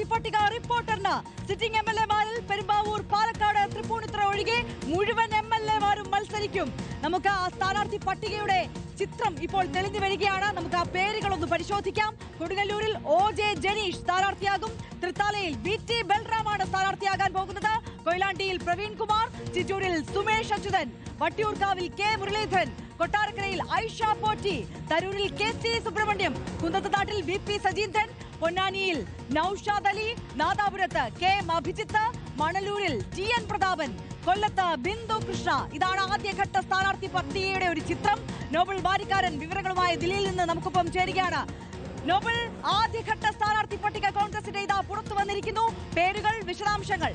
സ്ഥാനാർത്ഥി പട്ടിക റിപ്പോർട്ടറിന്. സിറ്റിംഗ് MLA-മാരിൽ പെരുമ്പാവൂർ, പാലക്കാട്, തൃപ്പൂണിത്തുറ ഒഴികെ മുഴുവൻ MLA-മാരും മത്സരിക്കും. നമുക്ക് ആ സ്ഥാനാർത്ഥി പട്ടികയുടെ ചിത്രം ഇപ്പോൾ തെളിഞ്ഞു വരികയാണ്. നമുക്ക് ആ പേരുകളൊന്ന് പരിശോധിക്കാം. കൊടുങ്ങല്ലൂരിൽ OJ ജനീഷ് സ്ഥാനാർത്ഥിയാകും. തൃത്താലയിൽ VT ബൽറാമാണ് സ്ഥാനാർത്ഥിയാകാൻ പോകുന്നത്. കൊയിലാണ്ടിയിൽ പ്രവീൺ കുമാർ, ചിറ്റൂരിൽ സുമേഷ് അച്യുതൻ, വട്ടിയൂർക്കാവിൽ K മുരളീധരൻ, കൊട്ടാരക്കരയിൽ ഐഷ പോറ്റി, തരൂരിൽ KC സുബ്രഹ്മണ്യം, കുന്നത്തനാട്ടിൽ VP സജീന്ദ്രൻ, പൊന്നാനിയിൽ നൌഷാദ് അലി, നാദാപുരത്ത് KM അഭിജിത്ത്, മണലൂരിൽ TN പ്രതാപൻ, കൊല്ലത്ത് ബിന്ദു കൃഷ്ണ. ഇതാണ് ആദ്യഘട്ട സ്ഥാനാർത്ഥി പട്ടികയുടെ ഒരു ചിത്രം. നോബൽ വാരിക്കാരൻ വിവരങ്ങളുമായി ദില്ലിയിൽ നിന്ന് നമുക്കൊപ്പം ചേരുകയാണ്. നോബൽ, ആദ്യഘട്ട സ്ഥാനാർത്ഥി പട്ടിക കോൺഗ്രസിന്റെ ഇതാ പുറത്തു വന്നിരിക്കുന്നു. പേരുകൾ, വിശദാംശങ്ങൾ.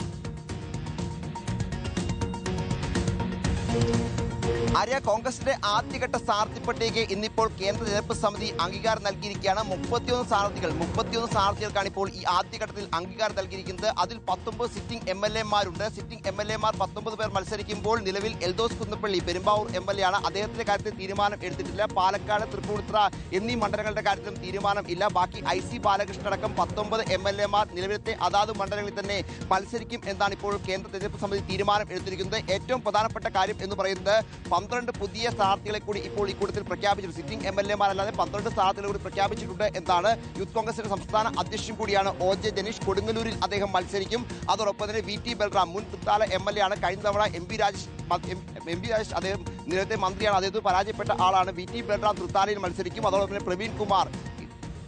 ആര്യ, കോൺഗ്രസിന്റെ ആദ്യഘട്ട സ്ഥാനാർത്ഥി പട്ടികയ്ക്ക് ഇന്നിപ്പോൾ കേന്ദ്ര തെരഞ്ഞെടുപ്പ് സമിതി അംഗീകാരം നൽകിയിരിക്കുകയാണ്. 31 സ്ഥാനാർത്ഥികൾക്കാണ് ഇപ്പോൾ ഈ ആദ്യഘട്ടത്തിൽ അംഗീകാരം നൽകിയിരിക്കുന്നത്. അതിൽ 19 സിറ്റിംഗ് MLA-മാരുണ്ട്. സിറ്റിംഗ് MLA-മാർ 19 പേർ മത്സരിക്കുമ്പോൾ നിലവിൽ എൽദോസ് കുന്നപ്പള്ളി പെരുമ്പാവൂർ MLA ആണ്. അദ്ദേഹത്തിന്റെ കാര്യത്തിൽ തീരുമാനം എടുത്തിട്ടില്ല. പാലക്കാട്, തൃപ്പൂണിത്തുറ എന്നീ മണ്ഡലങ്ങളുടെ കാര്യത്തിലും തീരുമാനം ഇല്ല. ബാക്കി IC ബാലകൃഷ്ണൻ അടക്കം 19 MLA-മാർ നിലവിലത്തെ അതാത് മണ്ഡലങ്ങളിൽ തന്നെ മത്സരിക്കും എന്നാണ് ഇപ്പോൾ കേന്ദ്ര തെരഞ്ഞെടുപ്പ് സമിതി തീരുമാനം എടുത്തിരിക്കുന്നത്. ഏറ്റവും പ്രധാനപ്പെട്ട കാര്യം എന്ന് പറയുന്നത് 12 പുതിയ സ്ഥാനാർത്ഥികളെ കൂടി ഇപ്പോൾ ഈ കൂട്ടത്തിൽ പ്രഖ്യാപിച്ചിട്ടുണ്ട്. സിറ്റിംഗ് MLA-മാരല്ലാതെ 12 സ്ഥാനാർത്ഥികളെ കൂടി പ്രഖ്യാപിച്ചിട്ടുണ്ട് എന്നാണ്. യൂത്ത് കോൺഗ്രസിന്റെ സംസ്ഥാന അധ്യക്ഷൻ കൂടിയാണ് OJ ജനീഷ്. കൊടുങ്ങല്ലൂരിൽ അദ്ദേഹം മത്സരിക്കും. അതോടൊപ്പം തന്നെ VT ബൽറാം മുൻ തൃത്താല MLA ആണ്. കഴിഞ്ഞ തവണ MP രാജേഷ് അദ്ദേഹം നേരത്തെ മന്ത്രിയാണ്. അദ്ദേഹത്തിന് പരാജയപ്പെട്ട ആളാണ്. VT ബൽറാം തൃത്താലയിൽ മത്സരിക്കും. അതോടൊപ്പം തന്നെ പ്രവീൺ കുമാർ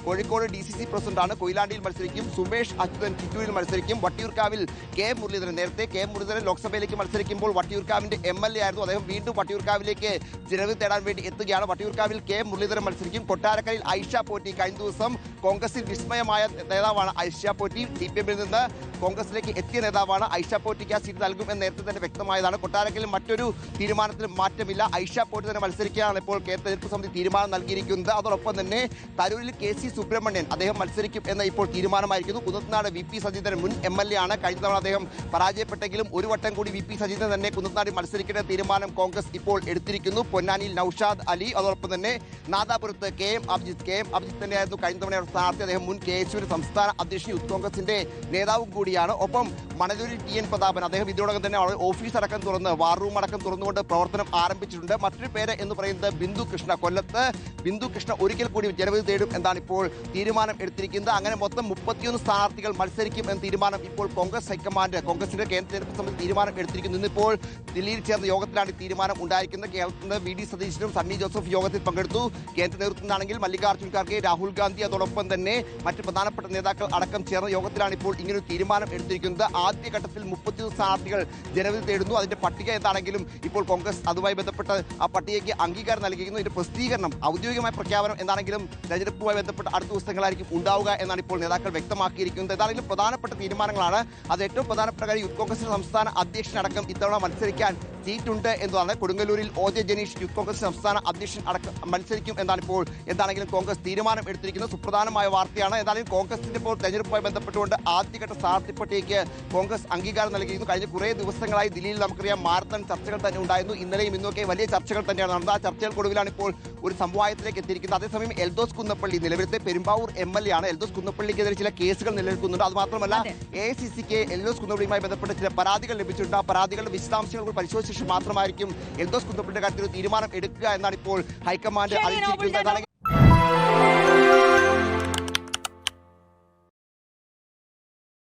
കോഴിക്കോട് DCC പ്രസിഡന്റാണ്, കൊയിലാണ്ടിയിൽ മത്സരിക്കും. സുമേഷ് അച്യുതൻ ചിറ്റൂരിൽ മത്സരിക്കും. വട്ടിയൂർക്കാവിൽ K മുരളീധരൻ, നേരത്തെ K മുരളീധരൻ ലോക്സഭയിലേക്ക് മത്സരിക്കുമ്പോൾ വട്ടിയൂർക്കാവിന്റെ MLA ആയിരുന്നു. അദ്ദേഹം വീണ്ടും വട്ടിയൂർക്കാവിലേക്ക് ജനവിധി തേടാൻ വേണ്ടി എത്തുകയാണ്. വട്ടിയൂർക്കാവിൽ K മുരളീധരൻ മത്സരിക്കും. കൊട്ടാരക്കരയിൽ ഐഷ പോറ്റി, കഴിഞ്ഞ ദിവസം കോൺഗ്രസിൽ വിസ്മയമായ നേതാവാണ് ഐഷ പോറ്റി. CPM-ൽ നിന്ന് കോൺഗ്രസിലേക്ക് എത്തിയ നേതാവാണ്. ഐഷ പോറ്റിക്ക് ആ സീറ്റ് നൽകുമെന്ന് നേരത്തെ തന്നെ വ്യക്തമായതാണ്. കൊട്ടാരക്കരയിൽ മറ്റൊരു തീരുമാനത്തിലും മാറ്റമില്ല. ഐഷ പോറ്റി തന്നെ മത്സരിക്കാനാണ് ഇപ്പോൾ കേന്ദ്ര തെരഞ്ഞെടുപ്പ് സമിതി തീരുമാനം നൽകിയിരിക്കുന്നത്. അതോടൊപ്പം തന്നെ തരൂരിൽ KC സുബ്രഹ്മണ്യൻ അദ്ദേഹം മത്സരിക്കും എന്ന ഇപ്പോൾ തീരുമാനമായിരിക്കുന്നു. കുന്നത്തനാട് VP സജീന്ദ്രൻ മുൻ MLA ആണ്. കഴിഞ്ഞ തവണ അദ്ദേഹം പരാജയപ്പെട്ടെങ്കിലും ഒരു വട്ടം കൂടി VP സജീന്ദ്രൻ തന്നെ കുന്നത്തനാടിൽ മത്സരിക്കേണ്ട തീരുമാനം കോൺഗ്രസ് ഇപ്പോൾ എടുത്തിരിക്കുന്നു. പൊന്നാനിയിൽ നൌഷാദ് അലി, അതോടൊപ്പം തന്നെ നാദാപുരത്ത് KM അഭിജിത്ത് തന്നെയായിരുന്നു കഴിഞ്ഞ തവണ സ്ഥാനാർത്ഥി. അദ്ദേഹം മുൻ KSU സംസ്ഥാന അധ്യക്ഷൻ, യൂത്ത് കോൺഗ്രസിന്റെ നേതാവും കൂടിയാണ്. ഒപ്പം മണലൂരിൽ TN പ്രതാപൻ, അദ്ദേഹം ഇതിനോടകം തന്നെ ഓഫീസ് അടക്കം തുറന്ന് വാർ റൂം അടക്കം തുറന്നുകൊണ്ട് പ്രവർത്തനം ആരംഭിച്ചിട്ടുണ്ട്. മറ്റൊരു പേര് എന്ന് പറയുന്നത് ബിന്ദു കൃഷ്ണ. കൊല്ലത്ത് ബിന്ദു കൃഷ്ണ ഒരിക്കൽ കൂടി ജനവിധി തേടും എന്നാണ് ഇപ്പോൾ തീരുമാനം എടുത്തിരിക്കുന്നത്. അങ്ങനെ മൊത്തം 31 സ്ഥാനാർത്ഥികൾ മത്സരിക്കും എന്ന തീരുമാനം ഇപ്പോൾ കോൺഗ്രസ് ഹൈക്കമാൻഡ്, കോൺഗ്രസിന്റെ കേന്ദ്ര തെരഞ്ഞെടുപ്പ് സമിതി തീരുമാനം എടുത്തിരിക്കുന്നു. ഇന്നിപ്പോൾ ദില്ലിയിൽ ചേർന്ന യോഗത്തിലാണ് തീരുമാനം ഉണ്ടായിരിക്കുന്നത്. കേരളത്തിൽ നിന്ന് VD സതീശനും സണ്ണി ജോസഫ് യോഗത്തിൽ പങ്കെടുത്തു. കേന്ദ്ര നേതൃത്വത്തിലാണെങ്കിൽ മല്ലികാർജ്ജുൻ ഖാർഗെ, രാഹുൽ ഗാന്ധി, അതോടൊപ്പം തന്നെ മറ്റ് പ്രധാനപ്പെട്ട നേതാക്കൾ അടക്കം ചേർന്ന യോഗത്തിലാണ് ഇപ്പോൾ ഇങ്ങനൊരു തീരുമാനം എടുത്തിരിക്കുന്നത്. ആദ്യഘട്ടത്തിൽ 31 സ്ഥാനാർത്ഥികൾ ജനവിധി തേടുന്നു. അതിന്റെ പട്ടിക എന്താണെങ്കിലും ഇപ്പോൾ കോൺഗ്രസ് അതുമായി ബന്ധപ്പെട്ട് ആ പട്ടികയ്ക്ക് അംഗീകാരം നൽകിയിരിക്കുന്നു. ഇതിന്റെ പ്രസിദ്ധീകരണം, ഔദ്യോഗികമായ പ്രഖ്യാപനം എന്താണെങ്കിലും തെരഞ്ഞെടുപ്പുമായി ബന്ധപ്പെട്ട് അടുത്ത ദിവസങ്ങളായിരിക്കും ഉണ്ടാവുക എന്നാണ് ഇപ്പോൾ നേതാക്കൾ വ്യക്തമാക്കിയിരിക്കുന്നത്. ഏതാണെങ്കിലും പ്രധാനപ്പെട്ട തീരുമാനങ്ങളാണ്. അത് ഏറ്റവും പ്രധാനപ്പെട്ട കാര്യം യൂത്ത് കോൺഗ്രസിന്റെ സംസ്ഥാന അധ്യക്ഷനടക്കം ഇത്തവണ മത്സരിക്കാൻ സീറ്റുണ്ട് എന്നതാണ്. കൊടുങ്ങല്ലൂരിൽ OJ ജനീഷ് യൂത്ത് കോൺഗ്രസ് സംസ്ഥാന അധ്യക്ഷൻ അടക്കം മത്സരിക്കും എന്നാണ് ഇപ്പോൾ എന്താണെങ്കിലും കോൺഗ്രസ് തീരുമാനം എടുത്തിരിക്കുന്നത്. സുപ്രധാനമായ വാർത്തയാണ്. എന്തായാലും കോൺഗ്രസിന്റെ ഇപ്പോൾ തെരഞ്ഞെടുപ്പുമായി ബന്ധപ്പെട്ടുകൊണ്ട് ആദ്യഘട്ട സ്ഥാനാർത്ഥി പട്ടികയ്ക്ക് കോൺഗ്രസ് അംഗീകാരം നൽകിയിരുന്നു. കഴിഞ്ഞ കുറേ ദിവസങ്ങളായി ദില്ലിയിൽ നമുക്കറിയാം മാരത്തൺ ചർച്ചകൾ തന്നെ ഉണ്ടായിരുന്നു. ഇന്നലെയും ഇന്നൊക്കെ വലിയ ചർച്ചകൾ തന്നെയാണ് നടന്നത്. ആ ചർച്ചകൾക്കൊടുവിലാണ് ഇപ്പോൾ ഒരു സംവാദത്തിലേക്ക് എത്തിയിരിക്കുന്നത്. അതേസമയം എൽദോസ് കുന്നപ്പള്ളി നിലവിലത്തെ പെരുമ്പാവൂർ MLA ആണ്. എൽദോസ് കുന്നപ്പള്ളിക്കെതിരെ ചില കേസുകൾ നിലനിൽക്കുന്നുണ്ട്. അത് മാത്രമല്ല AICCക്ക് എൽദോസ് കുന്നപ്പള്ളിയുമായി ബന്ധപ്പെട്ട് ചില പരാതികൾ ലഭിച്ചിട്ടുണ്ട്. ആ പരാതികളുടെ വിശദാംശങ്ങൾ പരിശോധിച്ച ശേഷം മാത്രമായിരിക്കും എൽദോസ് കുന്നപ്പള്ളിയുടെ കാര്യത്തിൽ തീരുമാനം എടുക്കുക എന്നാണ് ഇപ്പോൾ ഹൈക്കമാൻഡ് അറിയിച്ചിരിക്കുന്നത്.